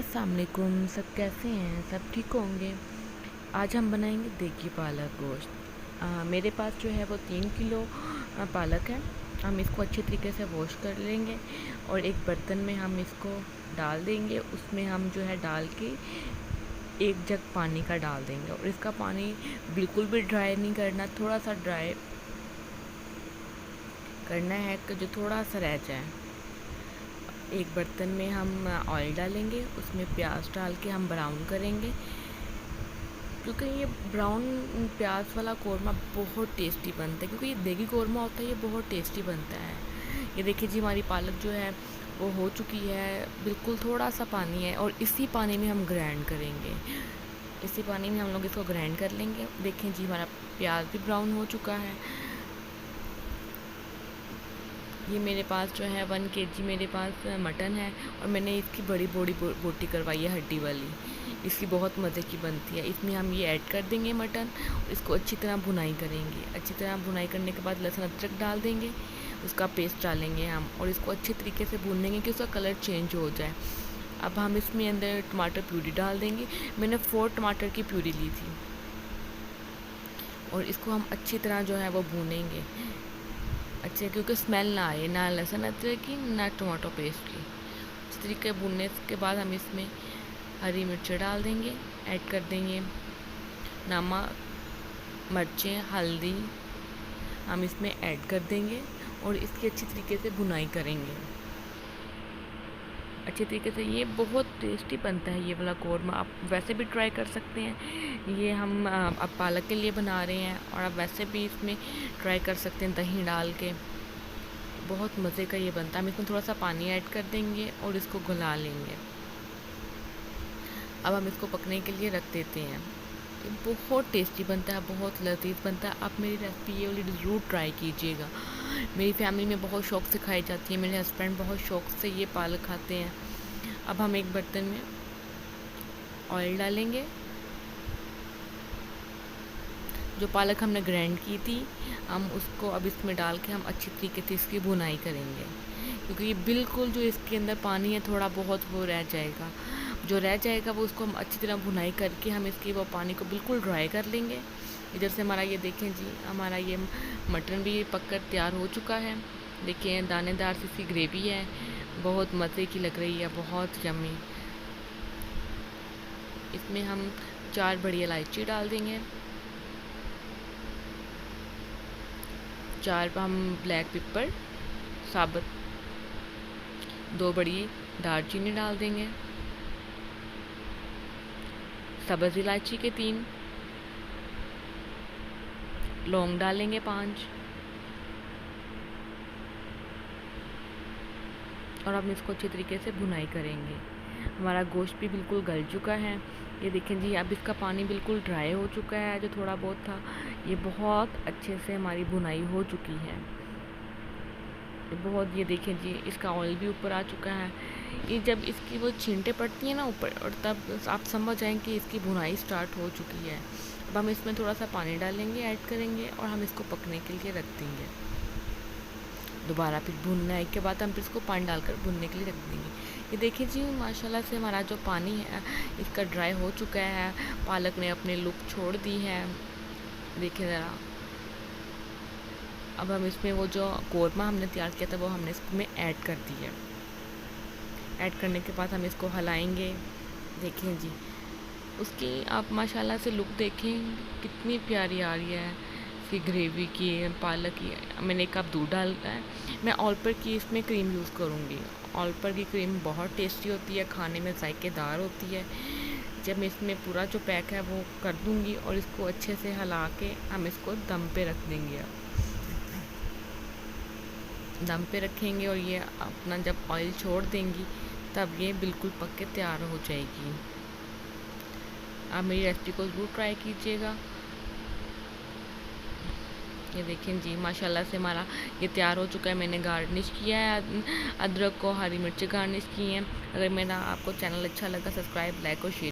अस्सलाम वालेकुम। सब कैसे हैं? सब ठीक होंगे। आज हम बनाएंगे देगी पालक गोश्त। मेरे पास जो है वो 3 किलो पालक है। हम इसको अच्छे तरीके से वॉश कर लेंगे और एक बर्तन में हम इसको डाल देंगे। उसमें हम जो है डाल के 1 जग पानी का डाल देंगे और इसका पानी बिल्कुल भी ड्राई नहीं करना, थोड़ा सा ड्राई करना है कि जो थोड़ा सा रह जाए। एक बर्तन में हम ऑयल डालेंगे, उसमें प्याज डाल के हम ब्राउन करेंगे, क्योंकि ये ब्राउन प्याज वाला कौरमा बहुत टेस्टी बनता है। क्योंकि ये देगी कौरमा होता है, ये बहुत टेस्टी बनता है। ये देखिए जी, हमारी पालक जो है वो हो चुकी है, बिल्कुल थोड़ा सा पानी है और इसी पानी में हम ग्राइंड करेंगे। इसी पानी में हम लोग इसको ग्राइंड कर लेंगे। देखें जी, हमारा प्याज भी ब्राउन हो चुका है। ये मेरे पास जो है 1 kg मेरे पास मटन है और मैंने इसकी बड़ी बड़ी बोटी करवाई है, हड्डी वाली। इसकी बहुत मज़े की बनती है। इसमें हम ये ऐड कर देंगे मटन, इसको अच्छी तरह भुनाई करेंगे। अच्छी तरह भुनाई करने के बाद लहसुन अदरक डाल देंगे, उसका पेस्ट डालेंगे हम और इसको अच्छे तरीके से भूनेंगे कि उसका कलर चेंज हो जाए। अब हम इसमें अंदर टमाटर प्यूरी डाल देंगे। मैंने 4 टमाटर की प्यूरी ली थी और इसको हम अच्छी तरह जो है वो भूनेंगे अच्छे, क्योंकि स्मेल ना आए, ना लहसुन अदरक की ना टमाटो पेस्ट की। इस तरीके भूनने के बाद हम इसमें हरी मिर्च डाल देंगे, ऐड कर देंगे नमक, मिर्चें, हल्दी हम इसमें ऐड कर देंगे और इसकी अच्छी तरीके से भुनाई करेंगे। अच्छे तरीके से ये बहुत टेस्टी बनता है ये वाला कौरमा। आप वैसे भी ट्राई कर सकते हैं। ये हम अब पालक के लिए बना रहे हैं और आप वैसे भी इसमें ट्राई कर सकते हैं दही डाल के। बहुत मज़े का ये बनता है। हम इसमें थोड़ा सा पानी ऐड कर देंगे और इसको घुला लेंगे। अब हम इसको पकने के लिए रख देते हैं। ये बहुत टेस्टी बनता है, बहुत लजीज बनता है। आप मेरी रेसिपी ये वाली ज़रूर ट्राई कीजिएगा। मेरी फैमिली में बहुत शौक़ से खाई जाती है। मेरे हस्बैंड बहुत शौक़ से ये पालक खाते हैं। अब हम एक बर्तन में ऑयल डालेंगे। जो पालक हमने ग्राइंड की थी, हम उसको अब इसमें डाल के हम अच्छी तरीके से इसकी भुनाई करेंगे, क्योंकि ये बिल्कुल जो इसके अंदर पानी है थोड़ा बहुत वो रह जाएगा। जो रह जाएगा वो उसको हम अच्छी तरह भुनाई करके हम इसकी वो पानी को बिल्कुल ड्राई कर लेंगे। इधर से हमारा ये देखें जी, हमारा ये मटन भी पककर तैयार हो चुका है। देखिए दानेदार सी इसकी ग्रेवी है, बहुत मज़े की लग रही है, बहुत यम्मी। इसमें हम 4 बड़ी इलायची डाल देंगे, 4 हम ब्लैक पेपर साबुत, 2 बड़ी दालचीनी डाल देंगे, सब्ज़ इलायची के 3, लौंग डालेंगे 5 और हम इसको अच्छे तरीके से भुनाई करेंगे। हमारा गोश्त भी बिल्कुल गल चुका है। ये देखें जी, अब इसका पानी बिल्कुल ड्राई हो चुका है। जो थोड़ा बहुत था, ये बहुत अच्छे से हमारी भुनाई हो चुकी है। बहुत, ये देखें जी, इसका ऑयल भी ऊपर आ चुका है। ये जब इसकी वो छींटे पड़ती हैं ना ऊपर, और तब आप समझ जाएँ कि इसकी भुनाई स्टार्ट हो चुकी है। अब हम इसमें थोड़ा सा पानी डालेंगे, ऐड करेंगे और हम इसको पकने के लिए रख देंगे। दोबारा फिर भूनने के बाद हम फिर इसको पानी डालकर भूनने के लिए रख देंगे। ये देखिए जी, माशाल्लाह से हमारा जो पानी है इसका ड्राई हो चुका है। पालक ने अपने लुक छोड़ दी है, देखिए ज़रा। अब हम इसमें वो जो कौरमा हमने तैयार किया था वो हमने इसमें ऐड कर दिया। ऐड करने के बाद हम इसको हिलाएंगे। देखें जी, उसकी आप माशाल्लाह से लुक देखें, कितनी प्यारी आ रही है। इसकी ग्रेवी की, पालक की। मैंने 1 कप दूध डाला है। मैं ऑलपर की इसमें क्रीम यूज़ करूँगी। ऑलपर की क्रीम बहुत टेस्टी होती है, खाने में जायकेदार होती है। जब मैं इसमें पूरा जो पैक है वो कर दूँगी और इसको अच्छे से हिला के हम इसको दम पे रख देंगे। दम पे रखेंगे और ये अपना जब ऑयल छोड़ देंगी तब ये बिल्कुल पक के तैयार हो जाएगी। आप मेरी रेसिपी को ज़रूर ट्राई कीजिएगा। ये देखें जी, माशाल्लाह से हमारा ये तैयार हो चुका है। मैंने गार्निश किया है, अदरक को हरी मिर्च गार्निश की हैं। अगर मेरा आपको चैनल अच्छा लगा, सब्सक्राइब, लाइक और शेयर